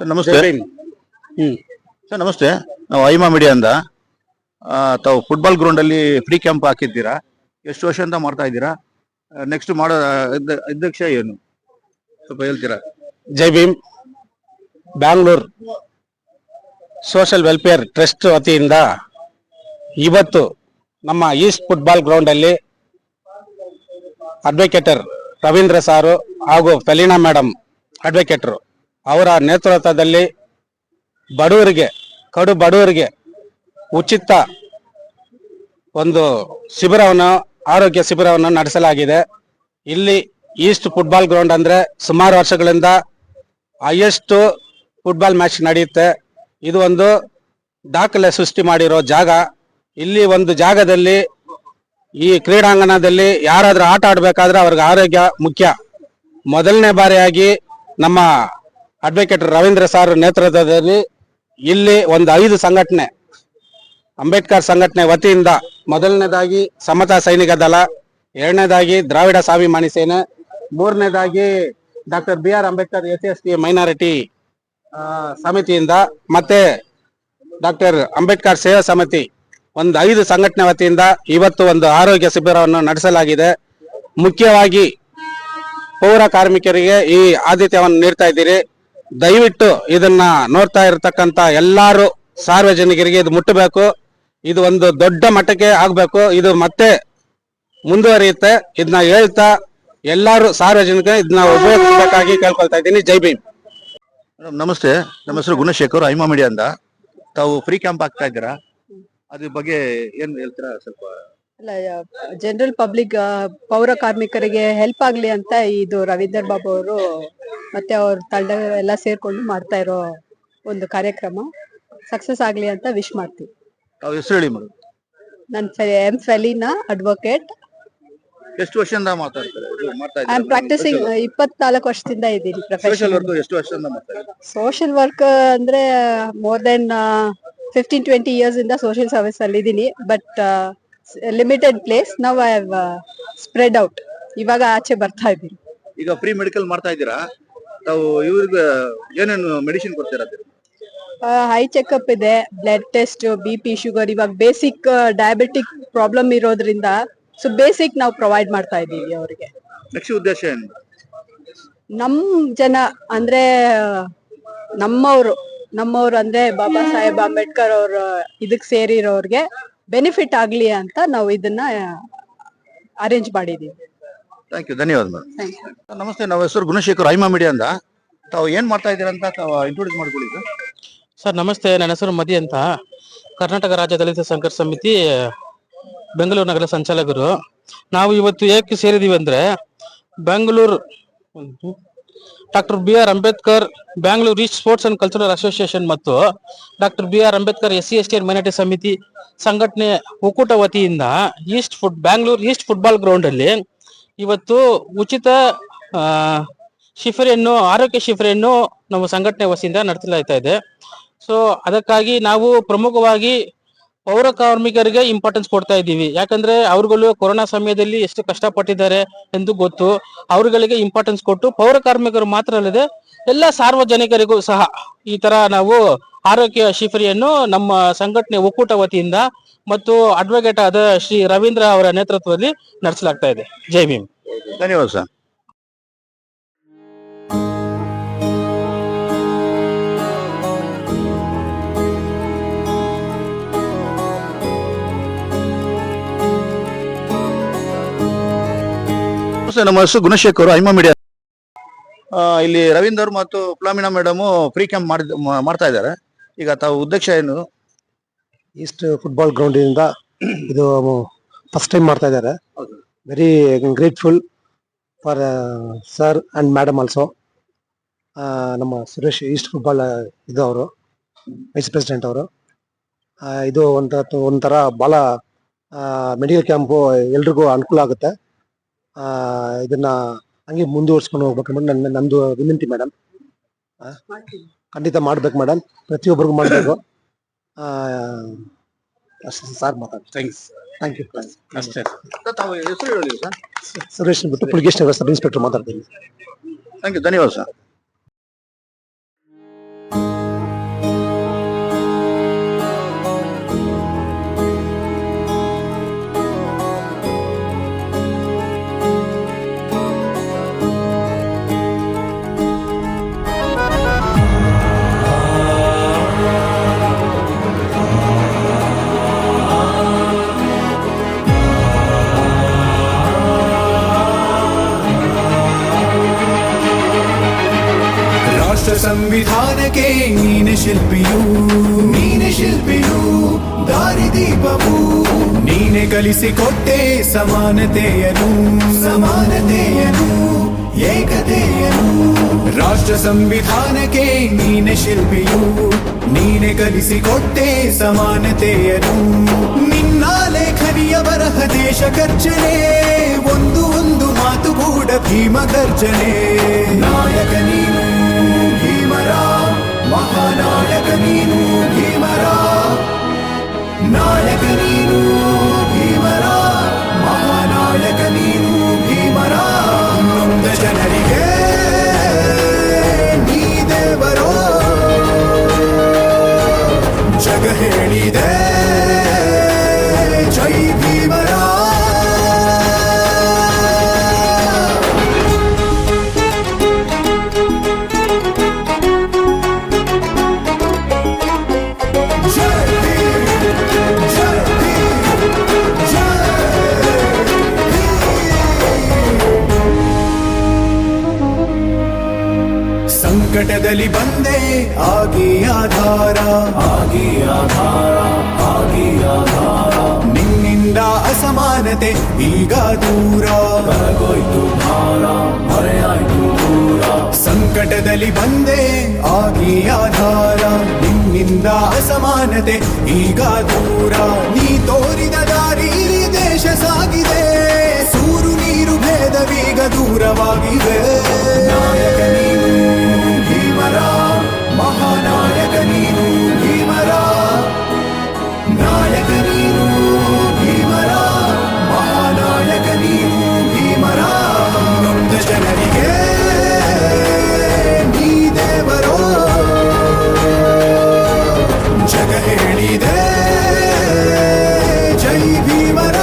Sir ನಮಸ್ತೆ. Sir ನಮಸ್ತೆ. ನಾವು ಐಮಾ ಮೀಡಿಯಾ ಅಂದ ತಾವು ಫುಟ್ಬಾಲ್ ಗ್ರೌಂಡ್ ಅಲ್ಲಿ ಫ್ರೀ ಕ್ಯಾಂಪ್ ಹಾಕಿದ್ದೀರಾ, ಎಷ್ಟು ವರ್ಷದಿಂದ ಮಾಡ್ತಾ ಇದ್ದೀರಾ? ನೆಕ್ಸ್ಟ್ ಮಾಡೋ ಅಧ್ಯಕ್ಷ ಏನು ಸ್ವಲ್ಪ ಹೇಳ್ತೀರಾ? Jai Bhim. Bangalore social welfare trust ವತಿಯಿಂದ ಇವತ್ತು ನಮ್ಮ ಈಸ್ಟ್ ಫುಟ್ಬಾಲ್ ಗ್ರೌಂಡ್ ಅಲ್ಲಿ ಅಡ್ವೊಕೇಟರ್ ರವೀಂದ್ರ ಸಾರು ಹಾಗೂ ಫೆಲಿನಾ ಮೇಡಮ್ ಅಡ್ವೊಕೇಟರ್ ಅವರ ನೇತೃತ್ವದಲ್ಲಿ ಕಡು ಬಡವರಿಗೆ ಉಚಿತ ಒಂದು ಆರೋಗ್ಯ ಶಿಬಿರವನ್ನು ನಡೆಸಲಾಗಿದೆ. ಇಲ್ಲಿ ಈಸ್ಟ್ ಫುಟ್ಬಾಲ್ ಗ್ರೌಂಡ್ ಅಂದ್ರೆ ಸುಮಾರು ವರ್ಷಗಳಿಂದ ಹೈಯೆಸ್ಟ್ ಫುಟ್ಬಾಲ್ ಮ್ಯಾಚ್ ನಡೆಯುತ್ತೆ. ಇದು ಒಂದು ದಾಖಲೆ ಸೃಷ್ಟಿ ಮಾಡಿರೋ ಜಾಗ. ಇಲ್ಲಿ ಒಂದು ಜಾಗದಲ್ಲಿ ಈ ಕ್ರೀಡಾಂಗಣದಲ್ಲಿ ಯಾರಾದ್ರೂ ಆಟ ಆಡ್ಬೇಕಾದ್ರೆ ಅವ್ರಿಗೆ ಆರೋಗ್ಯ ಮುಖ್ಯ. ಮೊದಲನೇ ಬಾರಿಯಾಗಿ ನಮ್ಮ ಅಡ್ವೊಕೇಟರ್ ರವೀಂದ್ರ ಸಾರ್ ನೇತೃತ್ವದಲ್ಲಿ ಇಲ್ಲಿ ಒಂದು 5 ಸಂಘಟನೆ, ಅಂಬೇಡ್ಕರ್ ಸಂಘಟನೆ ವತಿಯಿಂದ ಮೊದಲನೇದಾಗಿ ಸಮತಾ ಸೈನಿಕ ದಳ, ಎರಡನೇದಾಗಿ ದ್ರಾವಿಡ ಸ್ವಾಭಿಮಾನಿ ಸೇನೆ, ಮೂರನೇದಾಗಿ doctor BR Ambedkar SC minority ಸಮಿತಿಯಿಂದ ಮತ್ತೆ ಡಾಕ್ಟರ್ ಅಂಬೇಡ್ಕರ್ ಸೇವಾ ಸಮಿತಿ ಒಂದು 5 ಸಂಘಟನೆ ವತಿಯಿಂದ ಇವತ್ತು ಒಂದು ಆರೋಗ್ಯ ಶಿಬಿರವನ್ನು ನಡೆಸಲಾಗಿದೆ. ಮುಖ್ಯವಾಗಿ ಪೌರ ಕಾರ್ಮಿಕರಿಗೆ ಈ ಆದ್ಯತೆಯನ್ನು ನೀಡ್ತಾ ಇದ್ದೀರಿ. ದಯವಿಟ್ಟು ಇದನ್ನ ನೋಡ್ತಾ ಇರತಕ್ಕಂತ ಎಲ್ಲಾರು ಸಾರ್ವಜನಿಕರಿಗೆ ಇದು ಮುಟ್ಟಬೇಕು. ಇದು ಒಂದು ದೊಡ್ಡ ಮಟ್ಟಕ್ಕೆ ಆಗ್ಬೇಕು. ಇದು ಮತ್ತೆ ಮುಂದುವರಿಯುತ್ತೆ. ಇದನ್ನ ಹೇಳ್ತಾ ಎಲ್ಲಾರು ಸಾರ್ವಜನಿಕ ಇದನ್ನ ಉಪಯೋಗಿಸಬೇಕಾಗಿ ಕೇಳ್ಕೊಳ್ತಾ ಇದ್ದೀನಿ. ಜೈ ಭೀಮ್. ನಮಸ್ತೆ. ನಮ್ಮ ಹೆಸರು ಗುಣಶೇಖರ್, ಐಮಾ ಮೀಡಿಯಾ ಅಂದ. ತಾವು ಫ್ರೀ ಕ್ಯಾಂಪ್ ಆಗ್ತಾ ಇದ್ದೀರಾ, ಅದ್ರ ಬಗ್ಗೆ ಏನ್ ಹೇಳ್ತೀರಾ ಸ್ವಲ್ಪ? ಅಲ್ಲ, ಜನರಲ್ ಪಬ್ಲಿಕ್ ಪೌರ ಕಾರ್ಮಿಕರಿಗೆ ಹೆಲ್ಪ್ ಆಗ್ಲಿ ಅಂತ ಇದು ರವೀಂದ್ರ ಬಾಬು ಅವರು ಮತ್ತೆ ಅವ್ರ ತಂಡ ಎಲ್ಲ ಸೇರ್ಕೊಂಡು ಮಾಡ್ತಾ ಇರೋ ಒಂದು ಕಾರ್ಯಕ್ರಮ ಸಕ್ಸಸ್ ಆಗ್ಲಿ ಅಂತ ವಿಶ್ ಮಾಡ್ತೀವಿ. ತಾವು ಹೆಸರು ಹೇಳಿ ಮೇಡಮ್. ನನ್ನ ಫೆಲಿನಾ, ಅಡ್ವೊಕೇಟ್. ಎಷ್ಟು ವರ್ಷದಿಂದ ಮಾಡ್ತಾ ಐ ಆಮ್ ಪ್ರಾಕ್ಟಿಸಿಂಗ್ 24 ವರ್ಷದಿಂದ ಇದ್ದೀನಿ ಸೋಷಿಯಲ್ ವರ್ಕ್. ಎಷ್ಟು ವರ್ಷದಿಂದ ಮಾಡ್ತಾ ಇದ್ದೀರಾ? ಸೋಷಿಯಲ್ ವರ್ಕ್ ಅಂದ್ರೆ ಮೋರ್ ದೆನ್ 15-20 years ಇಂದ ಸೋಷಿಯಲ್ ಸರ್ವಿಸ್ ಅಲ್ಲಿ ಇದ್ದೀನಿ. But limited place. Now I have spread out. ಇವಾಗ ಆಚೆ ಬರ್ತಾ ಇದ್ದೀನಿ. ಈಗ ಫ್ರೀ ಮೆಡಿಕಲ್ ಮಾಡ್ತಾ ಇದ್ದೀರಾ? ತಾವು ಇವ್ರಿಗೆ ಏನೇನು ಮೆಡಿಸಿನ್ ಕೊಡ್ತೀರಾ? ಹೈ ಚೆಕ್ಅಪ್ ಇದೆ, ಬ್ಲಡ್ ಟೆಸ್ಟ್, BP, ಶುಗರ್. ಇವಾಗ ಬೇಸಿಕ್ ಡಯಾಬಿಟಿಕ್ ಪ್ರಾಬ್ಲಮ್ ಇರೋದ್ರಿಂದ ಸೊ ಬೇಸಿಕ್ ನಾವು ಪ್ರೊವೈಡ್ ಮಾಡ್ತಾ ಇದ್ದೀವಿ ಅವರಿಗೆ. ನೆಕ್ಸ್ಟ್ ಉದ್ದೇಶ ಏನು? ನಮ್ ಜನ ಅಂದ್ರೆ ನಮ್ಮವ್ರು ಅಂದ್ರೆ ಬಾಬಾ ಸಾಹೇಬ್ ಅಂಬೇಡ್ಕರ್ ಅವ್ರ ಇದಕ್ ಸೇರಿರೋರ್ಗೆ ಬೆನಿಫಿಟ್ ಆಗ್ಲಿ ಅಂತ ನಾವು ಇದನ್ನ ಅರೇಂಜ್ ಮಾಡಿದೀವಿ. ಥ್ಯಾಂಕ್ ಯು, ಧನ್ಯವಾದ ಮೇಡಮ್. ನಮಸ್ತೆ. ನಮ್ಮ ಹೆಸರು ಗುಣಶೇಖರ್, ಐಮಾ ಮೀಡಿಯಾ ಅಂದ. ತಾವು ಏನ್ ಮಾಡ್ತಾ ಇದ್ದೀರಾ ಅಂತ ತಾವು ಇಂಟ್ರೊಡ್ಯೂಸ್ ಮಾಡ್ಕೊಳ್ಳಿ ಸರ್. ನಮಸ್ತೆ. ನನ್ನ ಹೆಸರು ಮದಿ ಅಂತ, ಕರ್ನಾಟಕ ರಾಜ್ಯ ದಲಿತ ಸಂಘರ್ಷ ಸಮಿತಿ ಬೆಂಗಳೂರು ನಗರ ಸಂಚಾಲಕರು. ನಾವು ಇವತ್ತು ಏಕೆ ಸೇರಿದೀವಿ ಅಂದ್ರೆ Bengaluru doctor BR Ambedkar Bangalore east sports and cultural association ಮತ್ತು doctor BR Ambedkar SC ST minority ಸಮಿತಿ ಸಂಘಟನೆ ಒಕ್ಕೂಟ ವತಿಯಿಂದ ಬ್ಯಾಂಗ್ಳೂರ್ ಈಸ್ಟ್ ಫುಟ್ಬಾಲ್ ಗ್ರೌಂಡ್ ಅಲ್ಲಿ ಇವತ್ತು ಉಚಿತ ಆರೋಗ್ಯ ಶಿಬಿರವನ್ನು ನಮ್ಮ ಸಂಘಟನೆ ವತಿಯಿಂದ ನಡೆಸಲಾಗ್ತಾ ಇದೆ. ಸೊ ಅದಕ್ಕಾಗಿ ನಾವು ಪ್ರಮುಖವಾಗಿ ಪೌರ ಕಾರ್ಮಿಕರಿಗೆ ಇಂಪಾರ್ಟೆನ್ಸ್ ಕೊಡ್ತಾ ಇದ್ದೀವಿ. ಯಾಕಂದ್ರೆ ಅವ್ರುಗಳು ಕೊರೋನಾ ಸಮಯದಲ್ಲಿ ಎಷ್ಟು ಕಷ್ಟಪಟ್ಟಿದ್ದಾರೆ ಎಂದು ಗೊತ್ತು. ಅವ್ರುಗಳಿಗೆ ಇಂಪಾರ್ಟೆನ್ಸ್ ಕೊಟ್ಟು ಪೌರ ಕಾರ್ಮಿಕರು ಮಾತ್ರ ಅಲ್ಲದೆ ಎಲ್ಲ ಸಾರ್ವಜನಿಕರಿಗೂ ಸಹ ಈ ತರ ನಾವು ಆರೋಗ್ಯ ಶಿಬಿರವನ್ನು ನಮ್ಮ ಸಂಘಟನೆ ಒಕ್ಕೂಟ ವತಿಯಿಂದ ಮತ್ತು ಅಡ್ವೊಕೇಟ್ ಆದ ಶ್ರೀ ರವೀಂದ್ರ ಅವರ ನೇತೃತ್ವದಲ್ಲಿ ನಡೆಸಲಾಗ್ತಾ ಇದೆ. ಜೈ ಭೀಮ್. ಧನ್ಯವಾದ ಸರ್. ನಮ್ಮ ಹೆಸರು ಗುಣಶೇಖರ್, ಐಮಾ ಮೀಡಿಯಾ. ಇಲ್ಲಿ ರವೀಂದರ್ ಮತ್ತು ಫ್ಲಾಮಿನಾ ಮೇಡಮ್ ಫ್ರೀ ಕ್ಯಾಂಪ್ ಮಾಡ್ತಾ ಇದ್ದಾರೆ. ಈಗ ತಾವು ಉದ್ದೇಶ ಏನು? ಈಸ್ಟ್ ಫುಟ್ಬಾಲ್ ಗ್ರೌಂಡ್ ಇಂದ ಇದು ಫಸ್ಟ್ ಟೈಮ್ ಮಾಡ್ತಾ ಇದ್ದಾರೆ. Very grateful for sir and madam also. ನಮ್ಮ ಸುರೇಶ್ ಈಸ್ಟ್ ಫುಟ್ಬಾಲ್ ಇದು ಅವರು ವೈಸ್ ಪ್ರೆಸಿಡೆಂಟ್ ಅವರು. ಇದು ಒಂಥರ ಬಹಳ ಮೆಡಿಕಲ್ ಕ್ಯಾಂಪು ಎಲ್ರಿಗೂ ಅನುಕೂಲ ಆಗುತ್ತೆ. ಇದನ್ನ ಹಂಗೆ ಮುಂದುವರ್ಸ್ಕೊಂಡು ಹೋಗ್ಬೇಕು ನಂದು ವಿನಂತಿ ಮೇಡಮ್. ಖಂಡಿತ ಮಾಡ್ಬೇಕು ಮೇಡಮ್, ಪ್ರತಿಯೊಬ್ಬರಿಗೂ ಮಾಡಬೇಕು. ಸಾರ್ ಮಾತಾಡ್ತೀನಿ. Thank you. ಸುರೇಶ್ ಬಿಟ್ಟು ಪುಲಿಗೇಶ್ ನಗರ ಸಬ್ ಇನ್ಸ್ಪೆಕ್ಟರ್ ಮಾತಾಡ್ತೀನಿ. ಥ್ಯಾಂಕ್ ಯು, ಧನ್ಯವಾದ ಸರ್. ರಾಷ್ಟ್ರ ಸಂವಿಧಾನಕ್ಕೆ ನೀನೆ ಶಿಲ್ಪಿಯು, ನೀನೆ ಶಿಲ್ಪಿಯು, ದಾರಿದೀಪವು ನೀನೆ ಕಲಿಸಿಕೊಟ್ಟೆ ಸಮಾನತೆಯನು, ಸಮಾನತೆಯನು, ಏಕತೆಯನು. ರಾಷ್ಟ್ರ ಸಂವಿಧಾನಕ್ಕೆ ನೀನೆ ಶಿಲ್ಪಿಯು, ನೀನೆ ಕಲಿಸಿಕೊಟ್ಟೆ ಸಮಾನತೆಯನು. ನಿನ್ನ ಲೇಖನಿಯ ಬರಹ ದೇಶ ಗರ್ಜನೆ, ಒಂದು ಒಂದು ಮಾತು ಕೂಡ ಭೀಮ ಗರ್ಜನೆ. ನಾಯಕ ನೀನು ಭೀಮರ, ಮಹಾನಾಯಕ ನೀನು ಭೀಮರ, ನಾಯಕ ನೀನು ಭೀಮರ, ಮಹಾನಾಯಕ ನೀನು ಭೀಮರ. ನೊಂದ ಜನರಿಗೆ ನೀ ದೇವರೋ ಜಗ ಹೇಳಿದೆ ಜೈ ಭೀಮರ. ಸಂಕಟದಲ್ಲಿ ಬಂದೆ ಆಗಿ ಆಧಾರ, ಆಗಿ ಆಧಾರ, ಆಗಿ ಆಧಾರ. ನಿನ್ನಿಂದ ಅಸಮಾನತೆ ಈಗ ದೂರ, ಕರಗೋಯ್ತು ಭಾರ, ಮರೆಯಾಯ್ತು ದೂರ. ಸಂಕಟದಲ್ಲಿ ಬಂದೆ ಆಗಿ ಆಧಾರ, ನಿನ್ನಿಂದ ಅಸಮಾನತೆ ಈಗ ದೂರ. ನೀ ತೋರಿದ ದಾರಿ ದೇಶ ಸಾಗಿದೆ, ಸೂರು ನೀರು ಭೇದವೀಗ ದೂರವಾಗಿವೆ. ನಾಯಕ ನೀನು ಭೀಮರ, ಮಹಾನಾಯಕ ನೀನು ಭೀಮರ, ನಾಯಕ ನೀನು ಭೀಮರ, ಮಹಾನಾಯಕ ನೀನು ಭೀಮರ. ನೊಂದ ಜನರಿಗೆ ನೀ ದೇವರೋ ಜಗ ಹೇಳಿದೆ ಜೈ ಭೀಮರ.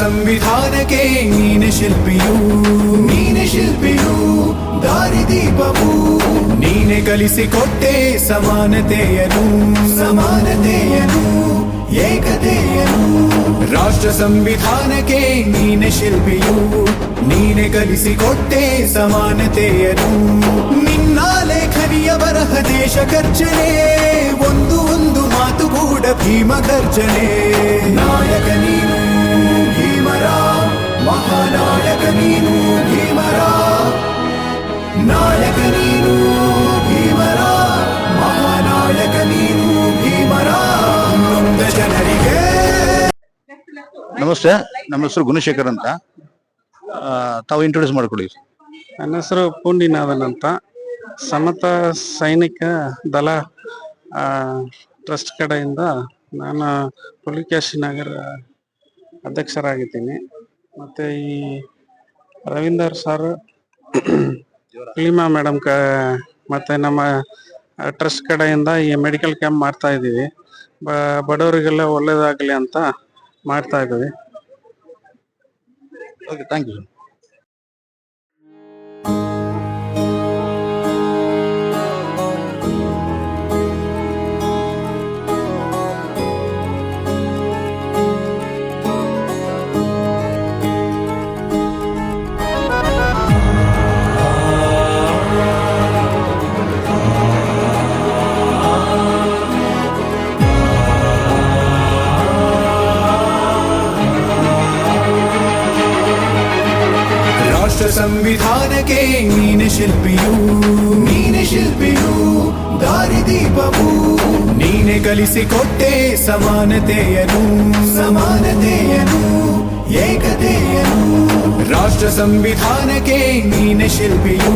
ಸಂವಿಧಾನಕ್ಕೆ ನೀನೆ ಶಿಲ್ಪಿಯು, ನೀನೆ ಶಿಲ್ಪಿಯು, ದಾರಿದೀಪವು ನೀನೆ ಕಲಿಸಿಕೊಟ್ಟೆ ಸಮಾನತೆಯನು, ಸಮಾನತೆಯನು, ಏಕತೆಯನು. ರಾಷ್ಟ್ರ ಸಂವಿಧಾನಕ್ಕೆ ನೀನೆ ಶಿಲ್ಪಿಯು, ನೀನೆ ಕಲಿಸಿಕೊಟ್ಟೆ ಸಮಾನತೆಯನು. ನಿನ್ನ ಲೇಖನಿಯ ಬರಹ ದೇಶ ಗರ್ಜನೆ, ಒಂದು ಒಂದು ಮಾತು ಕೂಡ ಭೀಮ ಗರ್ಜನೆ. ನಾಯಕ ನೀನು ಭೀಮರ, ಮಹಾನಾಯಕ ನೀನು ಭೀಮರ, ನಾಯಕ ನೀನು ಭೀಮರ, ಮಹಾನಾಯಕ ನೀನು ಭೀಮರ. ನೊಂದ ಜನರಿಗೆ. ನಮಸ್ತೆ, ನಮ್ಮ ಹೆಸರು ಗುಣಶೇಖರ್ ಅಂತ. ತಾವು ಇಂಟ್ರೊಡ್ಯೂಸ್ ಮಾಡ್ಕೊಳ್ಳಿ. ನನ್ನ ಹೆಸರು ಪೂರ್ಣಿನಾಥನ್ ಅಂತ. ಸಮತ ಸೈನಿಕ ದಳ ಟ್ರಸ್ಟ್ ಕಡೆಯಿಂದ ನಾನು ಪುಲಿಕೇಶಿ ನಗರ ಅಧ್ಯಕ್ಷರಾಗಿದ್ದೀನಿ. ಮತ್ತು ಈ ರವೀಂದರ್ ಸರ್, ಫಿಲಿಮಾ ಮೇಡಮ್ ಮತ್ತು ನಮ್ಮ ಟ್ರಸ್ಟ್ ಕಡೆಯಿಂದ ಈ ಮೆಡಿಕಲ್ ಕ್ಯಾಂಪ್ ಮಾಡ್ತಾ ಇದ್ದೀವಿ. ಬಡವರಿಗೆಲ್ಲ ಒಳ್ಳೇದಾಗಲಿ ಅಂತ ಮಾಡ್ತಾ ಇದ್ದೀವಿ. Okay, thank you. ಸಂವಿಧಾನಕ್ಕೆ ನೀನೆ ಶಿಲ್ಪಿಯು, ನೀನೆ ಶಿಲ್ಪಿಯು, ದಾರಿದೀಪವು ನೀನೆ ಕಲಿಸಿಕೊಟ್ಟೆ ಸಮಾನತೆಯನು, ಸಮಾನತೆಯನು, ಏಕತೆಯನು ರಾಷ್ಟ್ರ ಸಂವಿಧಾನಕ್ಕೆ ನೀನೆ ಶಿಲ್ಪಿಯು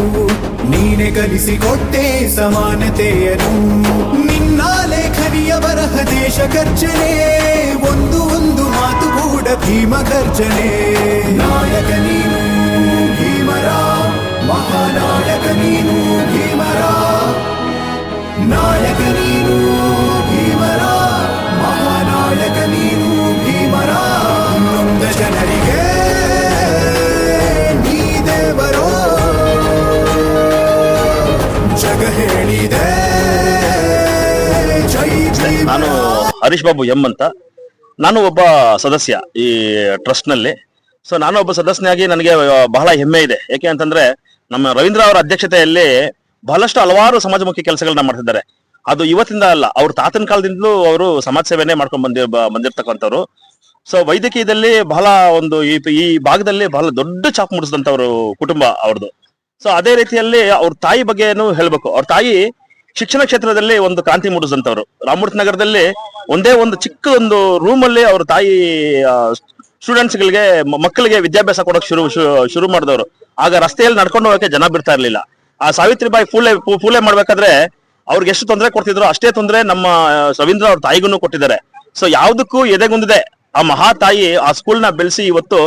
ನೀನೆ ಕಲಿಸಿಕೊಟ್ಟೆ ಸಮಾನತೆಯನು ನಿನ್ನ ಲೇಖನಿಯ ಬರಹ ದೇಶ ಗರ್ಜನೆ ಒಂದು ಒಂದು ಮಾತು ಕೂಡ ಭೀಮ ಗರ್ಜನೆ ನಾಯಕ ನೀನು ಭೀಮರ ಮಹಾನಾಯಕ ನೀನು ಭೀಮರ ನಾಯಕ ನೀನು ಭೀಮರ ಮಹಾನಾಯಕ ನೀನು ಭೀಮರ ನೊಂದ ಜನರಿಗೆ ನೀ ದೇವರೋ ಜಗ ಹೇಳಿದೆ ಜೈ ಜೈ ನಾನು ಹರೀಶ್ ಬಾಬು ಎಂ ಅಂತ. ನಾನು ಒಬ್ಬ ಸದಸ್ಯ ಈ ಟ್ರಸ್ಟ್ ನಲ್ಲಿ. ಸೊ ನಾನು ಒಬ್ಬ ಸದಸ್ಯನಾಗಿ ನನಗೆ ಬಹಳ ಹೆಮ್ಮೆ ಇದೆ. ಏಕೆ ಅಂತಂದ್ರೆ ನಮ್ಮ ರವೀಂದ್ರ ಅವರ ಅಧ್ಯಕ್ಷತೆಯಲ್ಲಿ ಬಹಳಷ್ಟು ಹಲವಾರು ಸಮಾಜಮುಖಿ ಕೆಲಸಗಳನ್ನ ಮಾಡ್ತಿದ್ದಾರೆ. ಅದು ಇವತ್ತಿಂದ ಅಲ್ಲ, ಅವ್ರ ತಾತನ ಕಾಲದಿಂದಲೂ ಅವರು ಸಮಾಜ ಸೇವೆನೇ ಮಾಡ್ಕೊಂಡು ಬಂದಿರ್ತಕ್ಕಂಥವ್ರು. ಸೊ ವೈದ್ಯಕೀಯದಲ್ಲಿ ಬಹಳ ಒಂದು ಈ ಭಾಗದಲ್ಲಿ ಬಹಳ ದೊಡ್ಡ ಚಾಪ್ ಮೂಡಿಸಿದಂತವ್ರು ಕುಟುಂಬ ಅವ್ರದ್ದು. ಸೊ ಅದೇ ರೀತಿಯಲ್ಲಿ ಅವ್ರ ತಾಯಿ ಬಗ್ಗೆನೂ ಹೇಳ್ಬೇಕು. ಅವ್ರ ತಾಯಿ ಶಿಕ್ಷಣ ಕ್ಷೇತ್ರದಲ್ಲಿ ಒಂದು ಕ್ರಾಂತಿ ಮೂಡಿಸಿದಂತವ್ರು. ರಾಮಮೂರ್ತಿ ನಗರದಲ್ಲಿ ಒಂದೇ ಒಂದು ಚಿಕ್ಕ ಒಂದು ರೂಮ್ ಅಲ್ಲಿ ಅವ್ರ ತಾಯಿ ಸ್ಟೂಡೆಂಟ್ಸ್ ಗಳಿಗೆ ಮಕ್ಕಳಿಗೆ ವಿದ್ಯಾಭ್ಯಾಸ ಕೊಡೋಕೆ ಶುರು ಮಾಡಿದವರು. ಆಗ ರಸ್ತೆಯಲ್ಲಿ ನಡ್ಕೊಂಡು ಹೋಗಕ್ಕೆ ಜನ ಬಿಡ್ತಾ ಇರ್ಲಿಲ್ಲ. ಆ ಸಾವಿತ್ರಿಬಾಯಿ ಫೂಲೆ ಮಾಡ್ಬೇಕಾದ್ರೆ ಅವ್ರಿಗೆ ಎಷ್ಟು ತೊಂದರೆ ಕೊಡ್ತಿದ್ರು ಅಷ್ಟೇ ತೊಂದರೆ ನಮ್ಮ ರವೀಂದ್ರ ಅವ್ರ ತಾಯಿಗೂ ಕೊಟ್ಟಿದ್ದಾರೆ. ಸೊ ಯಾವ್ದಕ್ಕೂ ಎದೆಗುಂದಿದೆ ಆ ಮಹಾ ತಾಯಿ ಆ ಸ್ಕೂಲ್ ನ ಬೆಳೆಸಿ ಇವತ್ತು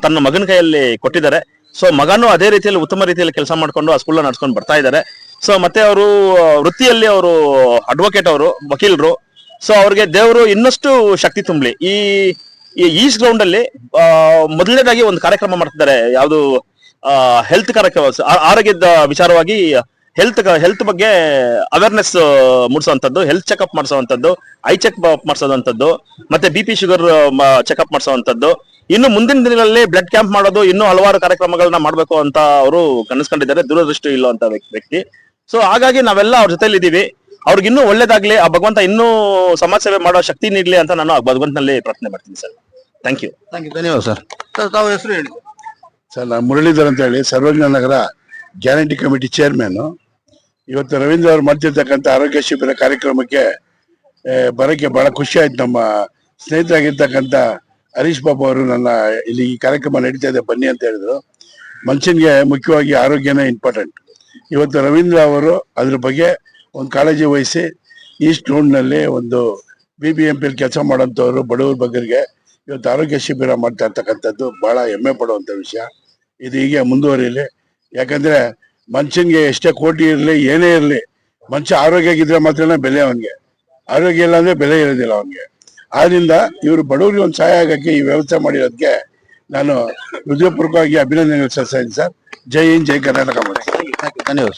ತನ್ನ ಮಗನ ಕೈಯಲ್ಲಿ ಕೊಟ್ಟಿದ್ದಾರೆ. ಸೊ ಮಗನೂ ಅದೇ ರೀತಿಯಲ್ಲಿ ಉತ್ತಮ ರೀತಿಯಲ್ಲಿ ಕೆಲಸ ಮಾಡ್ಕೊಂಡು ಆ ಸ್ಕೂಲ್ ನ ನಡ್ಸ್ಕೊಂಡು ಬರ್ತಾ ಇದ್ದಾರೆ. ಸೊ ಮತ್ತೆ ಅವರು ವೃತ್ತಿಯಲ್ಲಿ ಅವರು ಅಡ್ವೊಕೇಟ್, ಅವರು ವಕೀಲರು. ಸೊ ಅವ್ರಿಗೆ ದೇವರು ಇನ್ನಷ್ಟು ಶಕ್ತಿ ತುಂಬಲಿ. ಈ ಈಸ್ಟ್ ಗ್ರೌಂಡ್ ಅಲ್ಲಿ ಮೊದಲನೇದಾಗಿ ಒಂದು ಕಾರ್ಯಕ್ರಮ ಮಾಡ್ತಿದ್ದಾರೆ. ಯಾವುದು ಹೆಲ್ತ್ ಕಾರ್ಯಕ್ರಮ, ಆರೋಗ್ಯದ ವಿಚಾರವಾಗಿ ಹೆಲ್ತ್ ಬಗ್ಗೆ ಅವೇರ್ನೆಸ್ ಮೂಡಿಸುವಂತದ್ದು, ಹೆಲ್ತ್ ಚೆಕ್ಅಪ್ ಮಾಡಿಸುವಂತದ್ದು, ಐ ಚೆಕ್ ಮಾಡಿಸೋದಂಥದ್ದು, ಮತ್ತೆ BP ಶುಗರ್ ಚೆಕ್ಅಪ್ ಮಾಡಿಸುವಂತದ್ದು. ಇನ್ನು ಮುಂದಿನ ದಿನಗಳಲ್ಲಿ ಬ್ಲಡ್ ಕ್ಯಾಂಪ್ ಮಾಡೋದು, ಇನ್ನೂ ಹಲವಾರು ಕಾರ್ಯಕ್ರಮಗಳನ್ನ ಮಾಡ್ಬೇಕು ಅಂತ ಅವರು ಕನಸ್ಕೊಂಡಿದ್ದಾರೆ. ದೂರದೃಷ್ಟಿ ಇಲ್ಲುವಂತ ವ್ಯಕ್ತಿ. ಸೊ ಹಾಗಾಗಿ ನಾವೆಲ್ಲ ಅವ್ರ ಜೊತೆಲಿ ಇದೀವಿ. ಅವ್ರಿಗೆ ಇನ್ನೂ ಒಳ್ಳೇದಾಗ್ಲಿ, ಆ ಭಗವಂತ ಇನ್ನೂ ಸಮಾಜ ಸೇವೆ ಮಾಡೋ ಶಕ್ತಿ ನೀಡ್ಲಿ ಅಂತ ನಾನು ಆ ಭಗವಂತನಲ್ಲಿ ಪ್ರಾರ್ಥನೆ ಮಾಡ್ತೀನಿ ಸರ್. Thank you. ಧನ್ಯವಾದ ಸರ್. ತಾವು ಹೆಸರು ಹೇಳಿ ಸರ್. ನಾನು ಮುರಳೀಧರ್ ಅಂತ ಹೇಳಿ, Sarvagna Nagar guarantee committee chairman. ಇವತ್ತು ರವೀಂದ್ರ ಅವರು ಮಾಡ್ತಿರ್ತಕ್ಕಂಥ ಆರೋಗ್ಯ ಶಿಬಿರ ಕಾರ್ಯಕ್ರಮಕ್ಕೆ ಬರೋಕ್ಕೆ ಬಹಳ ಖುಷಿ ಆಯ್ತು. ನಮ್ಮ ಸ್ನೇಹಿತರಾಗಿರ್ತಕ್ಕಂಥ ಹರೀಶ್ ಬಾಬು ಅವರು ನನ್ನ ಇಲ್ಲಿ ಈ ಕಾರ್ಯಕ್ರಮ ನಡೀತಾ ಇದೆ ಬನ್ನಿ ಅಂತ ಹೇಳಿದ್ರು. ಮನುಷ್ಯನಿಗೆ ಮುಖ್ಯವಾಗಿ ಆರೋಗ್ಯನೇ ಇಂಪಾರ್ಟೆಂಟ್. ಇವತ್ತು ರವೀಂದ್ರ ಅವರು ಅದ್ರ ಬಗ್ಗೆ ಒಂದು ಕಾಳಜಿ ವಹಿಸಿ ಈಸ್ಟ್ ನಲ್ಲಿ ಒಂದು BBMP ಕೆಲಸ ಮಾಡೋಂಥವ್ರು ಬಡವ್ರ ಬಗ್ಗರಿಗೆ ಇವತ್ತು ಆರೋಗ್ಯ ಶಿಬಿರ ಮಾಡ್ತಾ ಇರ್ತಕ್ಕಂಥದ್ದು ಬಹಳ ಹೆಮ್ಮೆ ಪಡುವಂತ ವಿಷಯ. ಇದು ಹೀಗೆ ಮುಂದುವರಿಯಲಿ. ಯಾಕಂದ್ರೆ ಮನುಷ್ಯನ್ಗೆ ಎಷ್ಟೇ ಕೋಟಿ ಇರಲಿ, ಏನೇ ಇರಲಿ, ಮನುಷ್ಯ ಆರೋಗ್ಯ ಇದ್ರೆ ಮಾತ್ರನೇ ಬೆಲೆ ಅವನ್ಗೆ. ಆರೋಗ್ಯ ಇಲ್ಲ ಅಂದ್ರೆ ಬೆಲೆ ಇರೋದಿಲ್ಲ ಅವನ್ಗೆ. ಆದ್ರಿಂದ ಇವರು ಬಡವರಿಗೆ ಒಂದು ಸಹಾಯ ಆಗಕ್ಕೆ ಈ ವ್ಯವಸ್ಥೆ ಮಾಡಿರೋದಕ್ಕೆ ನಾನು ಹೃದಯಪೂರ್ವಕವಾಗಿ ಅಭಿನಂದನೆಗಳು ಸಲ್ಲಿಸ್ತಾ ಇದ್ದೀನಿ ಸರ್. ಜೈ ಹಿಂದ್, ಜೈ ಕರ್ನಾಟಕ. ಧನ್ಯವಾದ.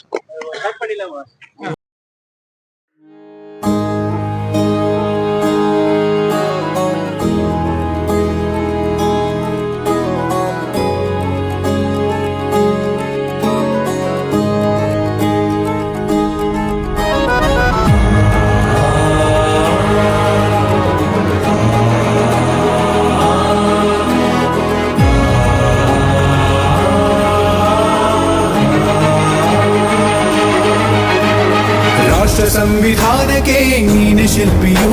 ಸಂವಿಧಾನಕ್ಕೆ ನೀನೆ ಶಿಲ್ಪಿಯು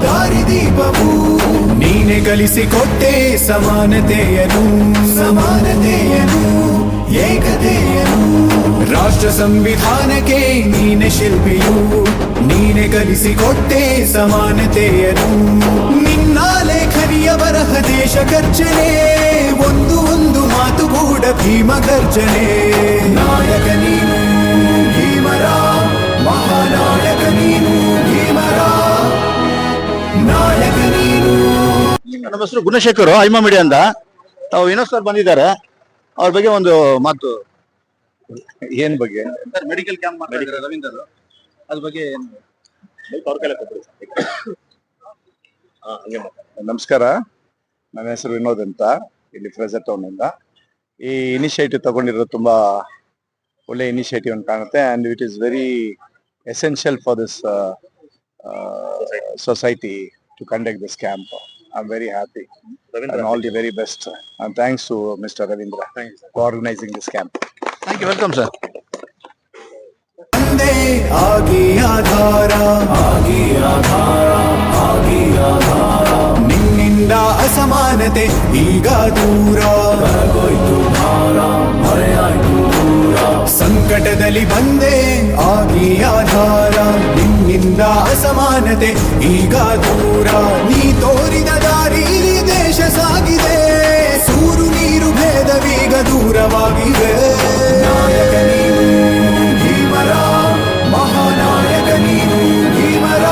ದಾರಿದೀಪವು ನೀನೆ ಕಲಿಸಿಕೊಟ್ಟೆ ಸಮಾನತೆಯನು ಏಕತೆಯನು ರಾಷ್ಟ್ರ ಸಂವಿಧಾನಕ್ಕೆ ನೀನೆ ಶಿಲ್ಪಿಯು ನೀನೆ ಕಲಿಸಿಕೊಟ್ಟೆ ಸಮಾನತೆಯನು ನಿನ್ನ ಲೇಖನಿಯ ಬರಹ ದೇಶ ಗರ್ಜನೆ ಒಂದು ಒಂದು ಮಾತು ಕೂಡ ಭೀಮ ಗರ್ಜನೆ ನಾಯಕ ನೀನು ಭೀಮರ ಮಹಾನಾಯಕ ನೀನು ಭೀಮರ ನಾಯಕ ನೀನು. ನಮ್ಮ ಹೆಸರು ಗುಣಶೇಖರ್, ಐಮಾ ಮೀಡಿಯಾ ಅಂತ. ತಾವು ವಿನೋದ್ ಸರ್ ಬಂದಿದ್ದಾರೆ, ಅವ್ರ ಬಗ್ಗೆ ಒಂದು ಮಾತು. ಏನ್ ಬಗ್ಗೆ? ಸರ್ ಮೆಡಿಕಲ್ ಕ್ಯಾಂಪ್ ಮಾಡ್ತಾರೆ ರವೀಂದ್ರ, ಅದ್ರ ಬಗ್ಗೆ ನಮಸ್ಕಾರ. ನನ್ನ ಹೆಸರು ವಿನೋದ್ ಅಂತ, ಇಲ್ಲಿ ಫ್ರೆಜರ್ ಟೌನ್ ಇಂದ. ಈ ಇನಿಷಿಯೇಟಿವ್ ತಗೊಂಡಿರೋದು ತುಂಬಾ ಒಳ್ಳೆ ಇನಿಷಿಯೇಟಿವ್ ಅಂತ ಕಾಣುತ್ತೆ. And it is very essential for this society to conduct this camp. I'm very happy and all the very best. And thanks to Mr. Ravindra for organizing this camp. Thank you. Welcome sir. ಒಂದೇ ಆಗಿ ಆಧಾರ ನಿನ್ನಿಂದ ಅಸಮಾನತೆ ಈಗ ದೂರ ಹೊರಗೋಯ್ತು ಭಾರ ಹೊರೆಯಾಯ್ತು ದೂರ ಸಂಕಟದಲ್ಲಿ ಬಂದೆ ಆಗಿ ಆಧಾರ ನಿನ್ನಿಂದ ಅಸಮಾನತೆ ಈಗ ದೂರ ನೀ ತೋರಿದ ದಾರಿ ದೇಶ ಸಾಗಿದೆ ಸೂರು ನೀರು ಭೇದವೀಗ ದೂರವಾಗಿವೆ ನಾಯಕ ನೀನು ಭೀಮರ ಮಹಾನಾಯಕ ನೀನು ಭೀಮರ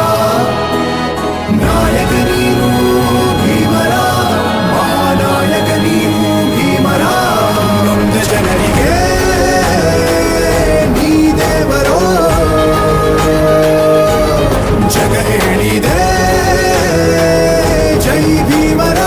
ನಾಯಕ ನೀನು ಭೀಮರ ಮಹಾನಾಯಕ ನೀನು ಭೀಮರ ನೊಂದ ಜನರಿಗೆ ನೀ ದೇವರೋ ಜಗ ಹೇಳಿದೆ ಜೈ ಭೀಮರ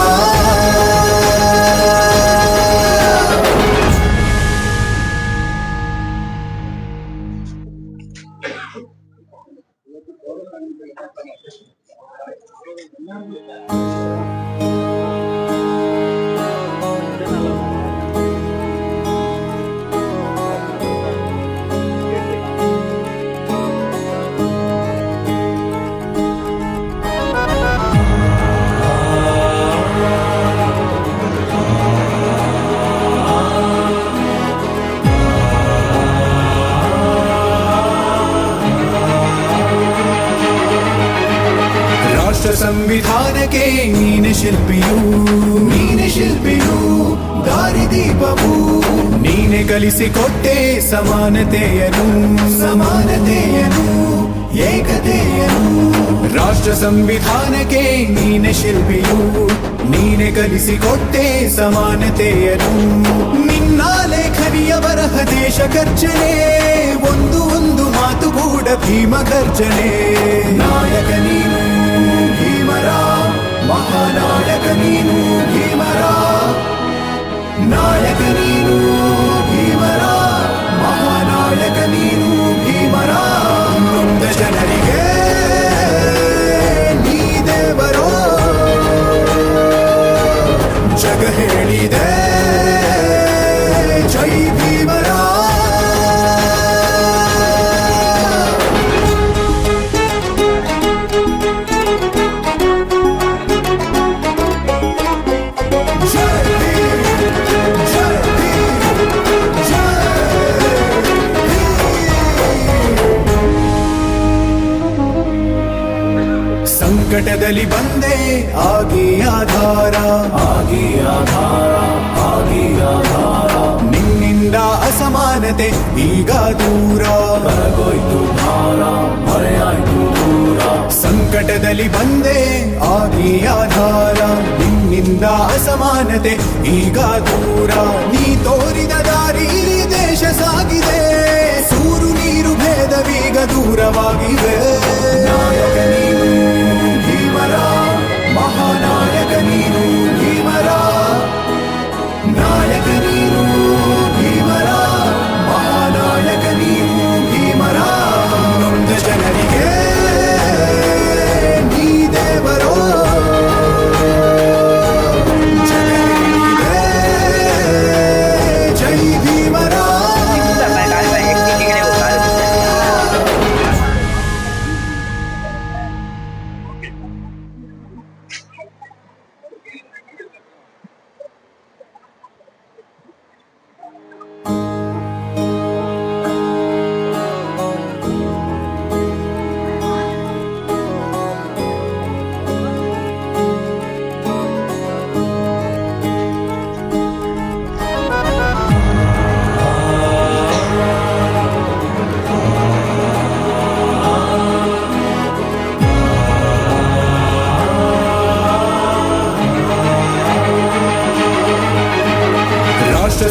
ರಾಷ್ಟ್ರ ಸಂವಿಧಾನಕ್ಕೆ ನೀನೆ ಶಿಲ್ಪಿಯು ದಾರಿದೀಪವು ನೀನೆ ಕಲಿಸಿಕೊಟ್ಟೆ ಸಮಾನತೆಯನು ಏಕತೆಯನು ರಾಷ್ಟ್ರ ಸಂವಿಧಾನಕ್ಕೆ ನೀನೆ ಶಿಲ್ಪಿಯು ನೀನೆ ಕಲಿಸಿಕೊಟ್ಟೆ ಸಮಾನತೆಯನು ನಿನ್ನ ಲೇಖನಿಯ ಬರಹ ದೇಶ ಗರ್ಜನೆ ಒಂದು ಮಾತು ಕೂಡ ಭೀಮ ಗರ್ಜನೆ ನಾಯಕ ನೀನು ಭೀಮರ ಮಹಾನಾಯಕ ನೀನು ಭೀಮರ ನಾಯಕ ನೀನು ಭೀಮರ ಮಹಾನಾಯಕ ನೀನು ಭೀಮರ ನೊಂದ ಜನರಿಗೆ ನೀ ದೇವರೋ ಜಗ ಹೇಳಿದೆ ಜೈ ಭೀಮರ ಸಂಕಟದಲ್ಲಿ ಬಂದೆ ಆಗಿ ಆಧಾರ ನಿನ್ನಿಂದ ಅಸಮಾನತೆ ಈಗ ದೂರ ಹೊರಗೋಯ್ತು ಭಾರ ಹೊರೆಯಾಯ್ತು ದೂರ ಸಂಕಟದಲ್ಲಿ ಬಂದೆ ಆಗಿ ಆಧಾರ ನಿನ್ನಿಂದ ಅಸಮಾನತೆ ಈಗ ದೂರ ನೀ ತೋರಿದ ದಾರಿ ದೇಶ ಸಾಗಿದೆ ಸೂರು ನೀರು ಭೇದವೀಗ ದೂರವಾಗಿವೆ ನಾಯಕ ನೀನು ಭೀಮರ ಮಹಾನಾಯಕ ನೀನು ಭೀಮರ ನಾಯಕ ನೀನು ಭೀಮರ ಮಹಾನಾಯಕ ನೀನು ಭೀಮರ ನೊಂದ ಜನರಿಗೆ ನೀ ದೇವರೋ ಜಗ ಹೇಳಿದೆ ಜೈ ಭೀಮರ